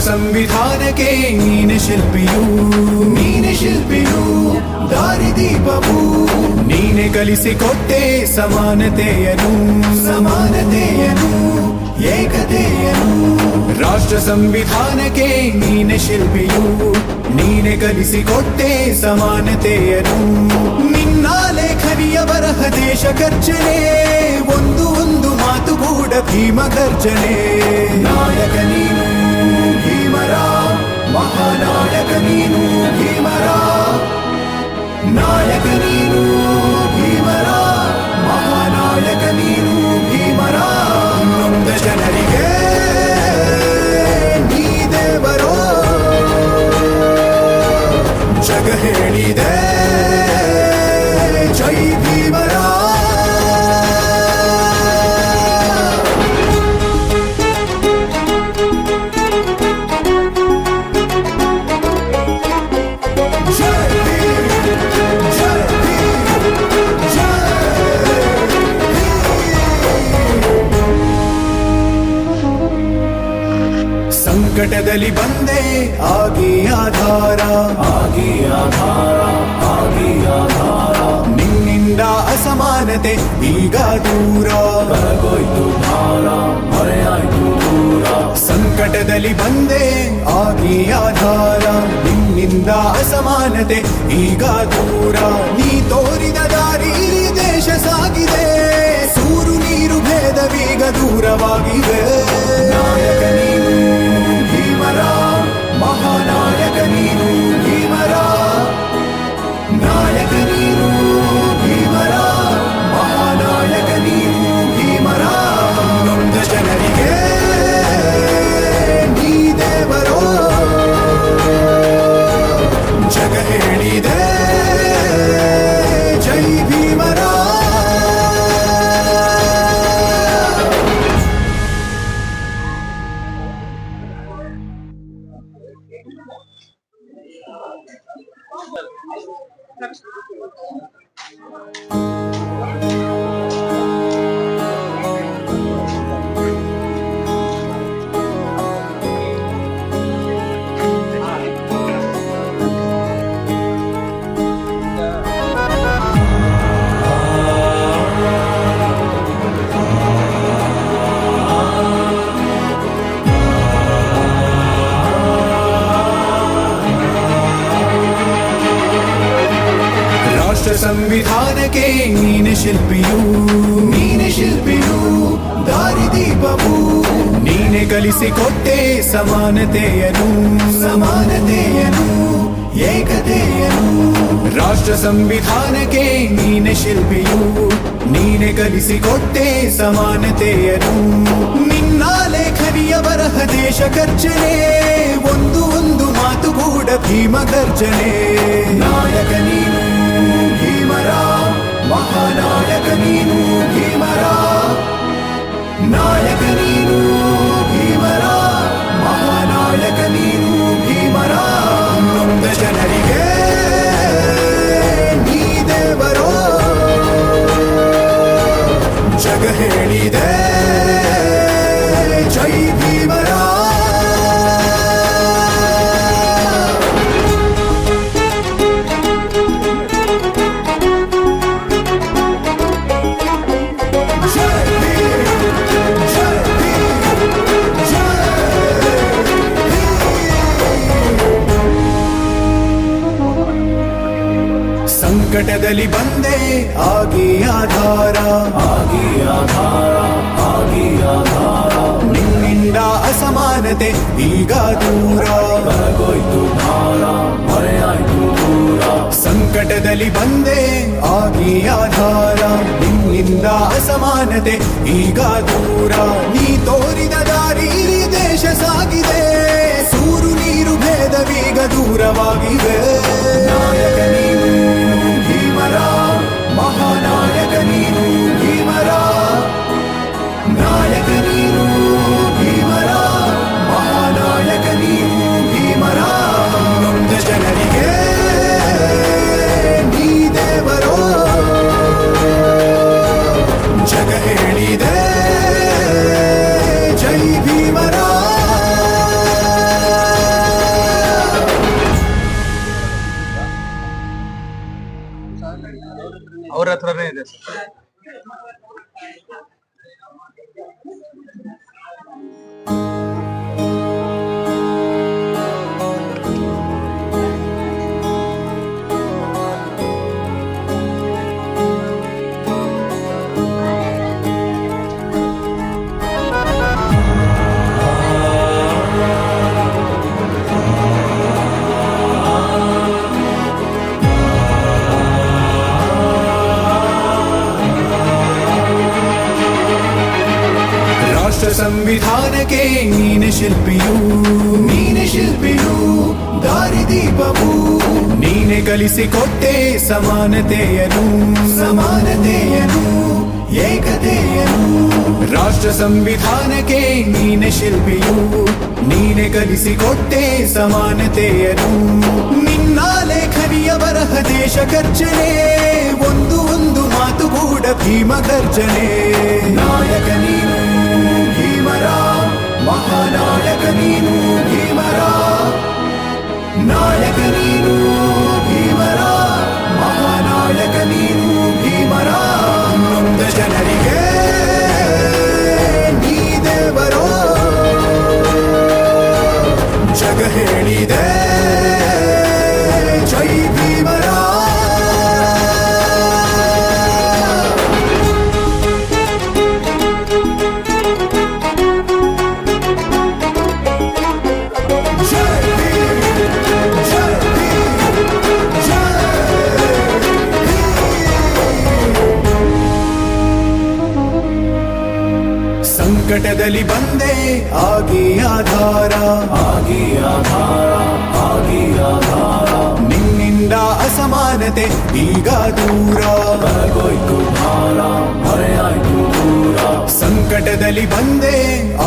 ಸಂವಿಧಾನಕ್ಕೆ ನೀನೆ ಶಿಲ್ಪಿಯು ದಾರಿದೀಪವು ನೀನೆ ಕಲಿಸಿಕೊಟ್ಟೆ ಸಮಾನತೆಯನು ಏಕತೆಯನು ರಾಷ್ಟ್ರ ಸಂವಿಧಾನಕ್ಕೆ ನೀನೆ ಶಿಲ್ಪಿಯು ನೀನೆ ಕಲಿಸಿಕೊಟ್ಟೆ ಸಮಾನತೆಯನು ನಿನ್ನ ಲೇಖನಿಯ ಬರಹ ದೇಶ ಗರ್ಜನೆ ಒಂದು ಮಾತು ಕೂಡ ಭೀಮ ಗರ್ಜನೆ ನಾಯಕ ನೀನು ಭೀಮರ ಮಹಾನಾಯಕ ನೀನು ಭೀಮರ ನಾಯಕ ನೀನು ಭೀಮರ ಮಹಾನಾಯಕ ನೀನು ಭೀಮರ ನೊಂದ ಜನರಿಗೆ ಸಂಕಟದಲ್ಲಿ ಬಂದೆ ಆಗಿ ಆಧಾರ ನಿನ್ನಿಂದ ಅಸಮಾನತೆ ಈಗ ದೂರ ಸಂಕಟದಲ್ಲಿ ಬಂದೆ ಆಗಿ ಆಧಾರ ನಿನ್ನಿಂದ ಅಸಮಾನತೆ ಈಗ ದೂರ ನೀ ತೋರಿದ ದಾರಿ ದೇಶ ಸಾಗಿದೆ ಸೂರು ನೀರು ಭೇದವೀಗ ದೂರವಾಗಿದೆ ನಾಯಕ ನೀನು ಭೀಮರ ಮಹಾನಾಯಕ ನೀನು ಭೀಮರ ನಾಯಕ ನೀನು ಭೀಮರ ಮಹಾನಾಯಕ ನೀನು ಭೀಮರ ನೊಂದ ಜನರಿಗೆ ನೀ ದೇವರೋ ಜಗ ಹೇಳಿದೆ ಜೈ ಭೀಮರ ರಾಷ್ಟ್ರ ಸಂವಿಧಾನಕ್ಕೆ ನೀನೆ ಶಿಲ್ಪಿಯು ದಾರಿದೀಪವು ನೀನೆ ಕಲಿಸಿಕೊಟ್ಟೆ ಸಮಾನತೆಯನು ಏಕತೆಯನು ರಾಷ್ಟ್ರ ಸಂವಿಧಾನಕ್ಕೆ ನೀನೆ ಶಿಲ್ಪಿಯು ನೀನೆ ಕಲಿಸಿಕೊಟ್ಟೆ ಸಮಾನತೆಯನು ನಿನ್ನ ಲೇಖನಿಯ ಬರಹ ದೇಶ ಗರ್ಜನೆ ಒಂದು ಮಾತು ಕೂಡ ಭೀಮ ಗರ್ಜನೆ ನಾಯಕ ನೀನು ಭೀಮರ ಮಹಾನಾಯಕ ನೀನು ಭೀಮರ ನಾಯಕ ನೀನು ಭೀಮರ ಮಹಾನಾಯಕ ನೀನು ಭೀಮರ ನೊಂದ ಜನರಿಗೆ ನೀ ದೇವರೋ ಜಗ ಹೇಳಿದೆ ಜೈ ಭೀಮರ ಸಂಕಟದಲ್ಲಿ ಬಂದೆ ಆಗಿ ಆಧಾರ ನಿನ್ನಿಂದ ಅಸಮಾನತೆ ಈಗ ದೂರ ಸಂಕಟದಲ್ಲಿ ಬಂದೆ ಆಗಿ ಆಧಾರ ನಿನ್ನಿಂದ ಅಸಮಾನತೆ ಈಗ ದೂರ ನೀ ತೋರಿದ ದಾರಿ ದೇಶ ಸಾಗಿದೆ ಸೂರು ನೀರು ಭೇದವೀಗ ದೂರವಾಗಿದೆ ನಾಯಕ ನೀನು ಭೀಮರ ಮಹಾನಾಯಕ ನೀನು ಭೀಮರ ನಾಯಕ ನೀನು ಭೀಮರ ಮಹಾನಾಯಕ ನೀನು ಭೀಮರ ನೊಂದ ಜನರಿಗೆ ನೀ ದೇವರೋ ಜಗ ಹೇಳಿದೆ ಜೈ ಭೀಮರ ಅವ್ರ ಹತ್ರನೇ ಇದೆ ರಾಷ್ಟ್ರ ಸಂವಿಧಾನಕ್ಕೆ ನೀನೆ ಶಿಲ್ಪಿಯು ದಾರಿದೀಪವು ನೀನೆ ಕಲಿಸಿಕೊಟ್ಟೆ ಸಮಾನತೆಯನು ಏಕತೆಯನು ರಾಷ್ಟ್ರ ಸಂವಿಧಾನಕ್ಕೆ ನೀನೆ ಶಿಲ್ಪಿಯು ನೀನೆ ಕಲಿಸಿಕೊಟ್ಟೆ ಸಮಾನತೆಯನು ನಿನ್ನ ಲೇಖನಿಯ ಬರಹ ದೇಶ ಗರ್ಜನೆ ಒಂದು ಮಾತು ಕೂಡ ಭೀಮ ಗರ್ಜನೆ ನಾಯಕ ನೀನು ಭೀಮರ ಮಹಾನಾಯಕ ನೀನು ಭೀಮರ ನಾಯಕ ನೀನು ಭೀಮರ ಮಹಾನಾಯಕ ನೀನು ಭೀಮರ ನೊಂದ ಜನರಿಗೆ ನೀ ದೇವರೋ ಜಗ ಹೇಳಿದೆ ಜೈ ಭೀಮರ ಸಂಕಟದಲ್ಲಿ ಬಂದೆ ಆಗಿ ಆಧಾರ ಆಗಿ ಆಧಾರ ಆಗಿ ಆಧಾರ ನಿನ್ನಿಂದ ಅಸಮಾನತೆ ಈಗ ದೂರ ಬರಗೋಯ್ತು ಭಾರ ಹೊರೆಯಾಯ್ತು ದೂರ ಸಂಕಟದಲ್ಲಿ ಬಂದೆ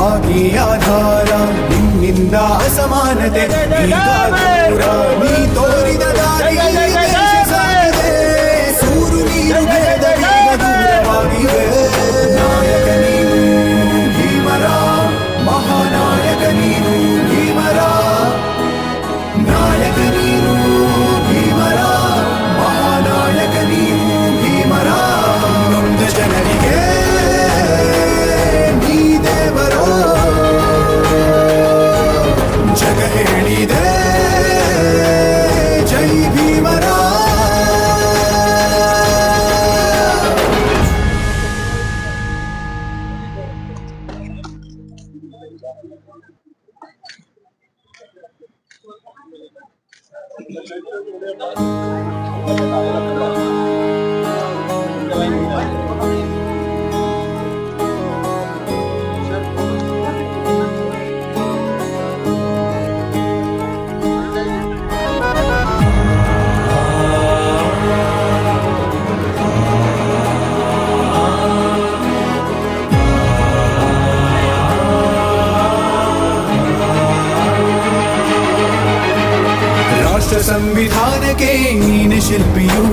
ಆಗಿ ಆಧಾರ ನಿನ್ನಿಂದ ಅಸಮಾನತೆ ಈಗ ದೂರ ನೀ ತೋರಿದ ದಾರಿ ದೇಶ ಸಾಗಿದೆ ಸೂರು ನೀರು ಭೇದ ಈಗ ದೂರವಾಗಿವೆ ನಾಯಕ ನೀನು ಭೀಮರ ಮಹಾನಾಯಕ ನೀನು ಭೀಮರ ನಾಯಕ ನೀನು ಭೀಮರ ಮಹಾನಾಯಕ ನೀನು ಭೀಮರ ನೊಂದ ಜನರಿಗೆ ನೀ ದೇವರೋ ಜಗ ಹೇಳಿದೆ ಜೈ ಭೀಮರ ರಾಷ್ಟ್ರ ಸಂವಿಧಾನಕ್ಕೆ ನೀನೆ ಶಿಲ್ಪಿಯು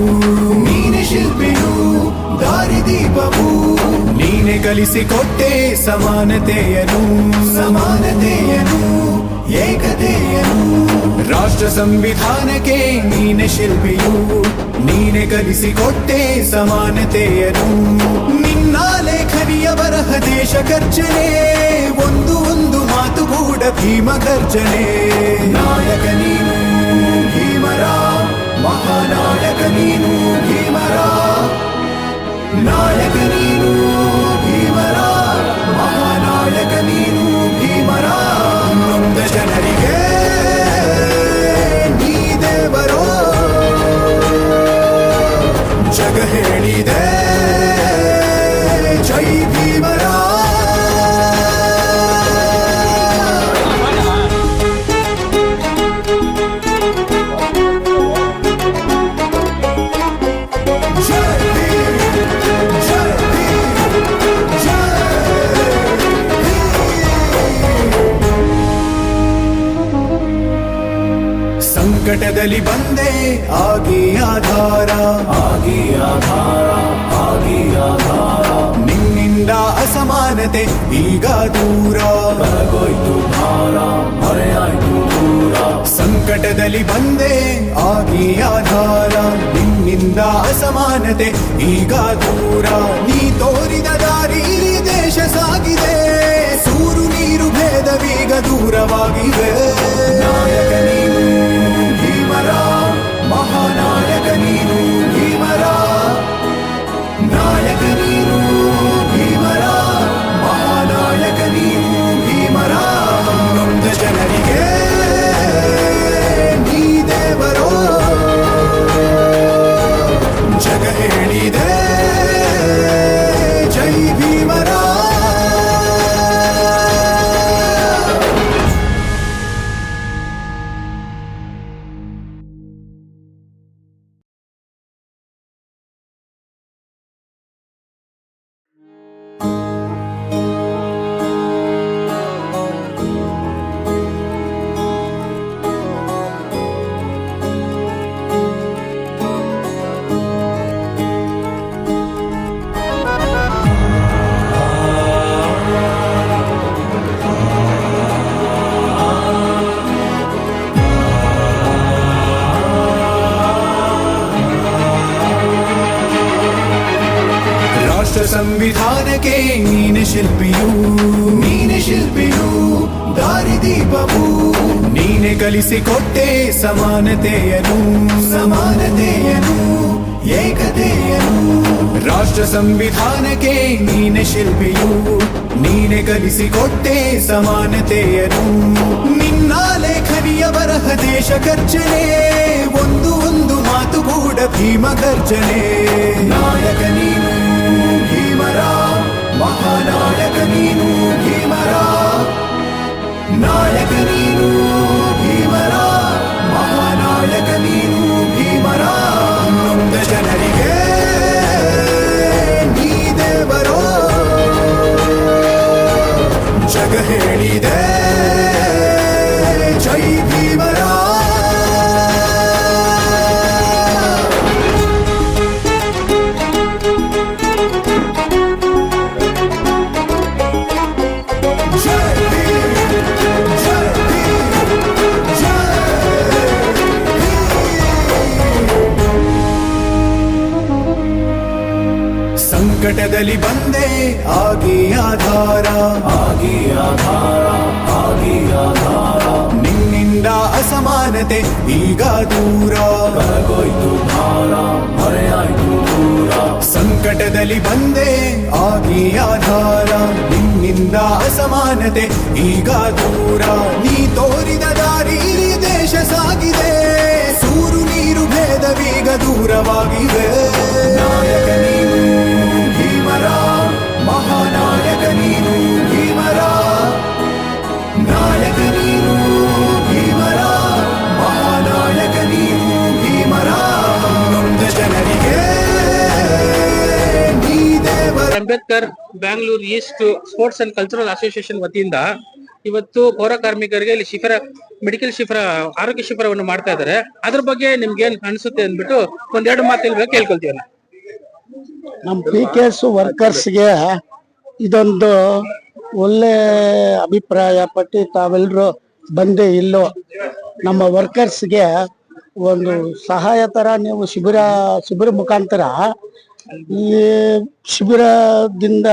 ದಾರಿದೀಪವು ನೀನೆ ಕಲಿಸಿಕೊಟ್ಟೆ ಸಮಾನತೆಯನು ಏಕತೆಯನು ರಾಷ್ಟ್ರ ಸಂವಿಧಾನಕ್ಕೆ ನೀನೆ ಶಿಲ್ಪಿಯು ನೀನೆ ಕಲಿಸಿಕೊಟ್ಟೆ ಸಮಾನತೆಯನು ನಿನ್ನ ಲೇಖನಿಯ ಬರಹ ದೇಶ ಗರ್ಜನೆ ಒಂದು ಮಾತು ಕೂಡ ಭೀಮ ಗರ್ಜನೆ ನಾಯಕ ನೀನು ಭೀಮರ ಮಹಾನಾಯಕ ನೀನು ಭೀಮರ ನಾಯಕ ನೀನು ಭೀಮರ ಮಹಾನಾಯಕ ನೀನು ಭೀಮರ ನೊಂದ ಜನರಿಗೆ ನೀ ದೇವರೋ ಜಗ ಹೇಳಿದೆ ಜೈ ಭೀಮರ ಸಂಕಟದಲ್ಲಿ ಬಂದೆ ಆಗಿ ಆಧಾರ ಆಗಿ ಆಧಾರ ಆಗಿ ಆಧಾರ ನಿನ್ನಿಂದ ಅಸಮಾನತೆ ಈಗ ದೂರ ಬರಗೋಯ್ತು ಭಾರ ಹೊರೆಯಾಯ್ತು ದೂರ ಸಂಕಟದಲ್ಲಿ ಬಂದೆ ಆಗಿ ಆಧಾರ ನಿನ್ನಿಂದ ಅಸಮಾನತೆ ಈಗ ದೂರ ನೀ ತೋರಿದ ದಾರಿ ದೇಶ ಸಾಗಿದೆ ಸೂರು ನೀರು ಭೇದವೀಗ ದೂರವಾಗಿವೆ ನಾಯಕ ನೀನು ಭೀಮರ ಮಹಾನಾಯಕ ನೀನು ಭೀಮರ ನಾಯಕ ನೀನು ಭೀಮರ ಮಹಾನಾಯಕ ನೀನು ಭೀಮರ ನೊಂದ ಜನರಿಗೆ ನೀ ದೇವರೋ ಜಗ ಹೇಳಿದೆ ಜೈ ಭೀಮರ ಶಿಲ್ಪಿಯು ನೀನೆ ಶಿಲ್ಪಿಯು ದಾರಿದೀಪವು ನೀನೆ ಕಲಿಸಿಕೊಟ್ಟೆ ಸಮಾನತೆಯನು ಏಕತೆಯನು ರಾಷ್ಟ್ರ ಸಂವಿಧಾನಕ್ಕೆ ನೀನೆ ಶಿಲ್ಪಿಯು ನೀನೆ ಕಲಿಸಿಕೊಟ್ಟೆ ಸಮಾನತೆಯನು ನಿನ್ನ ಲೇಖನಿಯ ಬರಹ ದೇಶ ಗರ್ಜನೆ ಒಂದು ಮಾತುಗೂಡ ಭೀಮ ಗರ್ಜನೆ ನಾಯಕ ನೀನು ಭೀಮರ ಮಹಾನಾಯಕ ನೀನು ಭೀಮರ ನಾಯಕ ನೀನು ಭೀಮರ ಮಹಾನಾಯಕ ನೀನು ಭೀಮರ ನೊಂದ ಜನರಿಗೆ ನೀ ದೇವರೋ ಜಗ ಹೇಳಿದೆ ಜೈ ಭೀಮರ ಸಂಕಟದಲ್ಲಿ ಬಂದೆ ಆಗಿ ಆಧಾರ ನಿನ್ನಿಂದ ಅಸಮಾನತೆ ಈಗ ದೂರ ಸಂಕಟದಲ್ಲಿ ಬಂದೆ ಆಗಿ ಆಧಾರ ನಿನ್ನಿಂದ ಅಸಮಾನತೆ ಈಗ ದೂರ ನೀ ತೋರಿದ ದಾರಿ ದೇಶ ಸಾಗಿದೆ ಸೂರು ನೀರು ಭೇದವೀಗ ದೂರವಾಗಿವೆ ನಾಯಕ ನೀನು ಭೀಮರ ಮಹಾನಾಯಕ ನೀನು ಭೀಮರ ನಾಯಕ ನೀನು ಭೀಮರ ಮಹಾನಾಯಕ ನೀನು ಭೀಮರ ನೊಂದ ಜನರಿಗೆ ನೀ ದೇವರ Ambedkar Bangalore east sports and cultural association ವತಿಯಿಂದ ಇವತ್ತು ಪೌರ ಕಾರ್ಮಿಕರಿಗೆ ಇಲ್ಲಿ ಮೆಡಿಕಲ್ ಆರೋಗ್ಯ ಶಿಬಿರವನ್ನು ಮಾಡ್ತಾ ಇದ್ದಾರೆ. ಅದ್ರ ಬಗ್ಗೆ ನಿಮ್ಗೆ ಏನ್ ಅನ್ಸುತ್ತೆ ಅಂದ್ಬಿಟ್ಟು ಒಂದೆರಡು ಮಾತು ಕೇಳ್ಕೊಳ್ತೀವಿ. ನಮ್ಮ PKS ವರ್ಕರ್ಸ್ಗೆ ಇದೊಂದು ಒಳ್ಳೆ ಅಭಿಪ್ರಾಯ ಪಟ್ಟು ತಾವೆಲ್ಲರೂ ಬಂದು ಇಲ್ಲೋ ನಮ್ಮ ವರ್ಕರ್ಸ್ಗೆ ಒಂದು ಸಹಾಯ ತರ ನೀವು ಶಿಬಿರ ಮುಖಾಂತರ ಈ ಶಿಬಿರದಿಂದ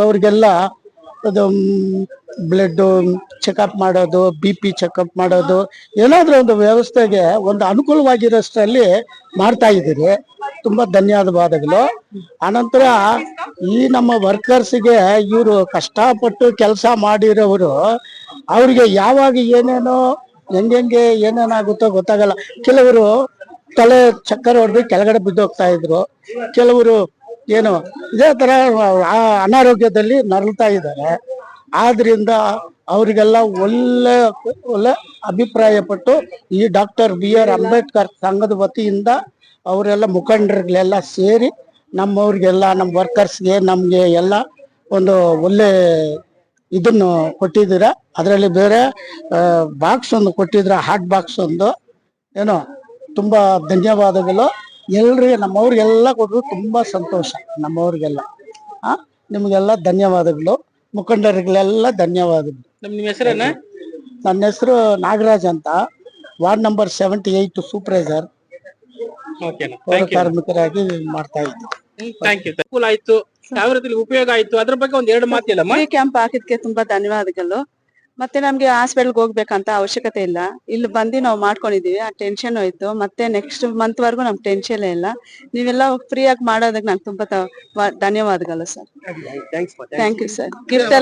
ಅವ್ರಿಗೆಲ್ಲ ಅದು ಬ್ಲಡ್ ಚೆಕಪ್ ಮಾಡೋದು BP ಚೆಕಪ್ ಮಾಡೋದು ಏನಾದ್ರೂ ಒಂದು ವ್ಯವಸ್ಥೆಗೆ ಒಂದು ಅನುಕೂಲವಾಗಿರೋಷ್ಟರಲ್ಲಿ ಮಾಡ್ತಾ ಇದ್ದೀರಿ. ತುಂಬಾ ಧನ್ಯವಾದಗಳು. ಅನಂತರ ಈ ನಮ್ಮ ವರ್ಕರ್ಸ್ಗೆ ಇವರು ಕಷ್ಟಪಟ್ಟು ಕೆಲಸ ಮಾಡಿರೋರು ಅವ್ರಿಗೆ ಯಾವಾಗ ಏನೇನೋ ಹೆಂಗೆ ಏನೇನಾಗುತ್ತೋ ಗೊತ್ತಾಗಲ್ಲ. ಕೆಲವರು ತಲೆ ಚಕ್ಕರ್ ಹೊಡೆದು ಕೆಳಗಡೆ ಬಿದ್ದೋಗ್ತಾ ಇದ್ರು, ಕೆಲವರು ಏನು ಇದೇ ತರ ಅನಾರೋಗ್ಯದಲ್ಲಿ ನರಳ್ತಾ ಇದ್ದಾರೆ. ಆದ್ರಿಂದ ಅವರಿಗೆಲ್ಲ ಒಳ್ಳೆ ಅಭಿಪ್ರಾಯ ಪಟ್ಟು ಈ ಡಾಕ್ಟರ್ BR ಅಂಬೇಡ್ಕರ್ ಸಂಘದ ವತಿಯಿಂದ ಅವರೆಲ್ಲ ಮುಖಂಡರಿಗೆಲ್ಲ ಸೇರಿ ನಮ್ಮವ್ರಿಗೆಲ್ಲ ನಮ್ಮ ವರ್ಕರ್ಸ್ಗೆ ನಮ್ಗೆ ಎಲ್ಲ ಒಂದು ಒಳ್ಳೆ ಇದನ್ನು ಕೊಟ್ಟಿದ್ದೀರ. ಅದರಲ್ಲಿ ಬೇರೆ ಬಾಕ್ಸ್ ಒಂದು ಕೊಟ್ಟಿದ್ರ, ಹಾಟ್ ಬಾಕ್ಸ್ ಒಂದು ಏನೋ ತುಂಬಾ ಧನ್ಯವಾದಗಳು. ಎಲ್ರಿಗೆ ನಮ್ಮವ್ರಿಗೆಲ್ಲ ಕೊಟ್ಟರು ತುಂಬಾ ಸಂತೋಷ. ನಮ್ಮವ್ರಿಗೆಲ್ಲ ನಿಮ್ಗೆಲ್ಲ ಧನ್ಯವಾದಗಳು. ಮುಖಂಡರಿಗೆಲ್ಲ ಧನ್ಯವಾದಗಳು. ನಿಮ್ಮ ಹೆಸರೇನ? ನನ್ನ ಹೆಸರು ನಾಗರಾಜ್ ಅಂತ, ವಾರ್ಡ್ ನಂಬರ್ 78 ಸೂಪರ್ವೈಸರ್ ಪೌರ ಕಾರ್ಮಿಕರಾಗಿ ಮಾಡ್ತಾ ಇದ್ದೀನಿ. ಆಯ್ತು, ಯಾವ ರೀತಿ ಉಪಯೋಗ ಆಯ್ತು ಅದ್ರ ಬಗ್ಗೆ ಒಂದ್ ಎರಡು ಮಾತಿಲ್ಲ. ಫ್ರೀ ಕ್ಯಾಂಪ್ ಹಾಕಿದ್ಕೆ ತುಂಬಾ ಧನ್ಯವಾದಗಳು. ಮತ್ತೆ ನಮ್ಗೆ ಹಾಸ್ಪಿಟಲ್ಗೆ ಹೋಗ್ಬೇಕಂತ ಅವಶ್ಯಕತೆ ಇಲ್ಲ, ಇಲ್ಲಿ ಬಂದು ನಾವು ಮಾಡ್ಕೊಂಡಿದೀವಿ. ಆ ಟೆನ್ಷನ್ ಹೋಯ್ತು. ಮತ್ತೆ ನೆಕ್ಸ್ಟ್ ಮಂತ್ ವರ್ಗು ನಮ್ ಟೆನ್ಷನ್ ಇಲ್ಲ. ನೀವೆಲ್ಲ ಫ್ರೀ ಆಗಿ ಮಾಡೋದಕ್ಕೆ ನಂಗೆ ತುಂಬಾ ಧನ್ಯವಾದಗಳು sir. Thank you sir. Gift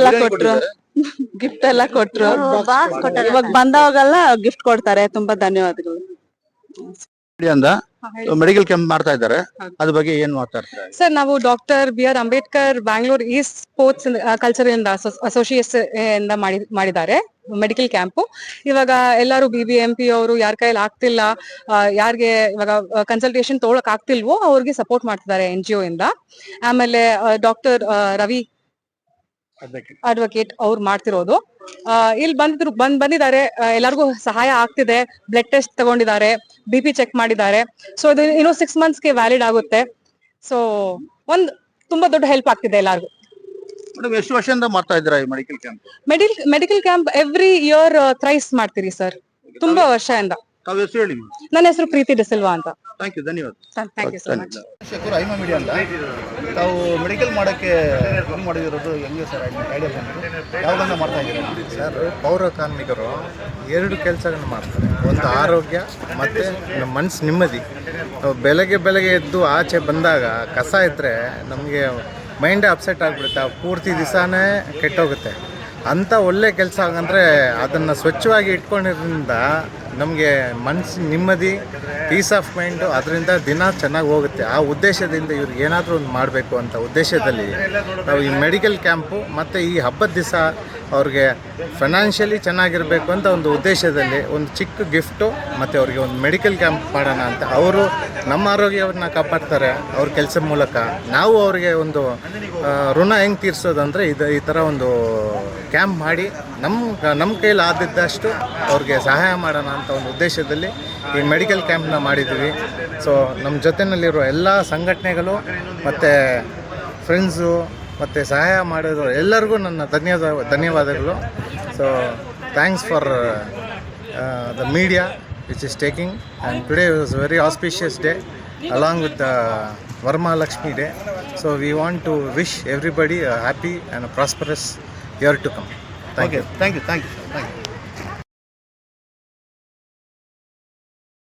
ಎಲ್ಲ ಕೊಟ್ರು ಇವಾಗ ಬಂದವಾಗೆಲ್ಲ ಗಿಫ್ಟ್ ಕೊಡ್ತಾರೆ. ತುಂಬಾ ಧನ್ಯವಾದಗಳು. ಮೆಡಿಕಲ್ ಕ್ಯಾಂಪ್ ಮಾಡ್ತಾ ಇದ್ದಾರೆ, ಅದ್ರ ಬಗ್ಗೆ ಏನ್ ಮಾತಾಡ್ತಾರೆ ಸರ್? ನಾವು doctor BR Ambedkar Bangalore east sports cultural association ಮಾಡಿದ್ದಾರೆ ಮೆಡಿಕಲ್ ಕ್ಯಾಂಪ್. ಇವಾಗ ಎಲ್ಲರೂ BBMP ಅವರು ಯಾರ ಕೈಯಲ್ಲಿ ಆಗ್ತಿಲ್ಲ, ಯಾರಿಗೆ ಇವಾಗ ಕನ್ಸಲ್ಟೇಷನ್ ತಗೊಳಕ್ ಆಗ್ತಿಲ್ವೋ ಅವ್ರಿಗೆ ಸಪೋರ್ಟ್ ಮಾಡ್ತಿದ್ದಾರೆ NGO ಇಂದ. ಆಮೇಲೆ ಡಾಕ್ಟರ್ ರವಿ ಅಡ್ವೊಕೇಟ್ ಅವ್ರು ಮಾಡ್ತಿರೋದು. ಇಲ್ಲಿ ಬಂದಿದ್ದಾರೆ, ಎಲ್ಲರಿಗೂ ಸಹಾಯ ಆಗ್ತಿದೆ. ಬ್ಲಡ್ ಟೆಸ್ಟ್ ತಗೊಂಡಿದ್ದಾರೆ, BP ಚೆಕ್ ಮಾಡಿದ್ದಾರೆ. ಸೊ ಇದು ಇನ್ನೂ 6 monthsಗೆ ವ್ಯಾಲಿಡ್ ಆಗುತ್ತೆ. ಸೊ ತುಂಬಾ ದೊಡ್ಡ ಹೆಲ್ಪ್ ಆಗ್ತಿದೆ ಎಲ್ಲರಿಗೂ. ಎಷ್ಟು ವರ್ಷದಿಂದ ಮಾಡ್ತಾ ಇದ್ದೀರಾ ಈ medical camp? Medical camp every year thrice ಮಾಡ್ತೀರಿ ಸರ್, ತುಂಬಾ ವರ್ಷದಿಂದ. ತಾವು ಹೆಸರು ಹೇಳಿ. ನನ್ನ ಹೆಸರು ಪ್ರೀತಿ ಡಿಸಿಲ್ವಾ ಅಂತ. ಥ್ಯಾಂಕ್ ಯು, ಧನ್ಯವಾದ. Thank you so much. Shakoor Aima media ಅಂತ. ತಾವು ಮೆಡಿಕಲ್ ಮಾಡೋಕ್ಕೆ ಇದು ಮಾಡಿರೋದು ಹೆಂಗೆ ಸರ್ ಐಡಿಯಾ ಬಂತು? ಯಾವಾಗಂದ ಮಾಡ್ತಾ ಇದ್ದೀರಾ ಸರ್? ಪೌರ ಕಾರ್ಮಿಕರು 2 ಕೆಲಸಗಳನ್ನು ಮಾಡ್ತಾರೆ. ಒಂದು ಆರೋಗ್ಯ ಮತ್ತು ನಮ್ಮ ಮನಸ್ಸು ನೆಮ್ಮದಿ. ನಾವು ಬೆಳಗ್ಗೆ ಎದ್ದು ಆಚೆ ಬಂದಾಗ ಕಸ ಇದ್ದರೆ ನಮಗೆ ಮೈಂಡೇ ಅಪ್ಸೆಟ್ ಆಗಿಬಿಡುತ್ತೆ, ಪೂರ್ತಿ ದಿವಸನೇ ಕೆಟ್ಟೋಗುತ್ತೆ. ಅಂಥ ಒಳ್ಳೆ ಕೆಲಸ ಅಂದರೆ ಅದನ್ನು ಸ್ವಚ್ಛವಾಗಿ ಇಟ್ಕೊಂಡಿರೋದ್ರಿಂದ ನಮಗೆ ಮನಸ್ಸು ನೆಮ್ಮದಿ, ಪೀಸ್ ಆಫ್ ಮೈಂಡು, ಅದರಿಂದ ದಿನ ಚೆನ್ನಾಗಿ ಹೋಗುತ್ತೆ. ಆ ಉದ್ದೇಶದಿಂದ ಇವ್ರಿಗೆ ಏನಾದರೂ ಒಂದು ಮಾಡಬೇಕು ಅಂತ ಉದ್ದೇಶದಲ್ಲಿ ನಾವು ಈ ಮೆಡಿಕಲ್ ಕ್ಯಾಂಪು ಮತ್ತು ಈ ಹಬ್ಬದ ದಿವಸ ಅವ್ರಿಗೆ ಫೈನಾನ್ಷಿಯಲಿ ಚೆನ್ನಾಗಿರಬೇಕು ಅಂತ ಒಂದು ಉದ್ದೇಶದಲ್ಲಿ ಒಂದು ಚಿಕ್ಕ ಗಿಫ್ಟು ಮತ್ತು ಅವ್ರಿಗೆ ಒಂದು ಮೆಡಿಕಲ್ ಕ್ಯಾಂಪ್ ಮಾಡೋಣ ಅಂತ. ಅವರು ನಮ್ಮ ಆರೋಗ್ಯವನ್ನು ಕಾಪಾಡ್ತಾರೆ ಅವ್ರ ಕೆಲಸದ ಮೂಲಕ. ನಾವು ಅವ್ರಿಗೆ ಒಂದು ಋಣ ಹೆಂಗೆ ತೀರಿಸೋದಂದರೆ ಈ ಥರ ಒಂದು ಕ್ಯಾಂಪ್ ಮಾಡಿ ನಮ್ಮ ಕೈಲಿ ಆದದ್ದಷ್ಟು ಅವ್ರಿಗೆ ಸಹಾಯ ಮಾಡೋಣ ಅಂತ ಒಂದು ಉದ್ದೇಶದಲ್ಲಿ ಈ ಮೆಡಿಕಲ್ ಕ್ಯಾಂಪ್ನ ಮಾಡಿದ್ವಿ. ಸೊ ನಮ್ಮ ಜೊತೆಯಲ್ಲಿರೋ ಎಲ್ಲ ಸಂಘಟನೆಗಳು ಮತ್ತು ಫ್ರೆಂಡ್ಸು ಮತ್ತು ಸಹಾಯ ಮಾಡಿರೋ ಎಲ್ಲರಿಗೂ ನನ್ನ ಧನ್ಯವಾದಗಳು. So thanks for the media which is taking, and today was very auspicious day along with the Varmalakshmi Day. So we want to wish everybody a happy and a prosperous year to come. Thank you. Thank you.